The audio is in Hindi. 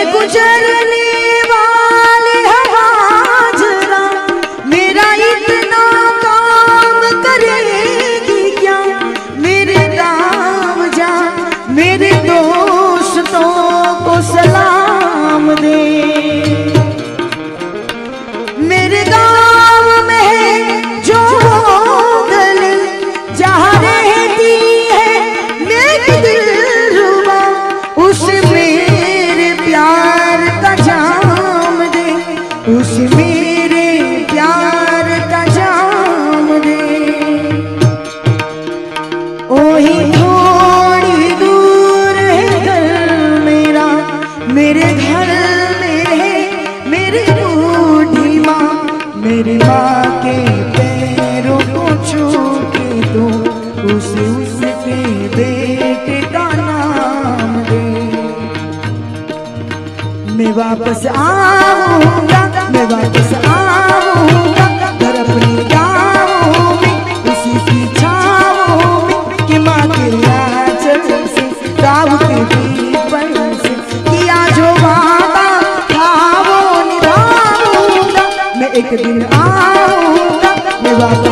गुजरने वाले हाजरा मेरा इतना काम करेगी क्या। मेरे राम जा मेरे दोस्तों को सलाम दे। मेरे गाँव में है जो गली जहाँ रहती है मेरी दिलरुबा, उस मेरे प्यार का जाम दे, उस मेरे प्यार का जाम दे। ओही थोड़ी दूर है घर मेरा, मेरे घर में है मेरी बूढ़ी माँ। मेरी माँ के पैरों को छू के दो, उसके बेटे का नाम दे। मैं वापस आऊंगा, मैं वापस आऊंगा घर अपने गाँव में, उसी की छाँव में कि माँ के आंचल से गाँव के पीपल से किया जो वादा था वो निभाऊंगा। मैं एक दिन आऊंगा, मैं वापस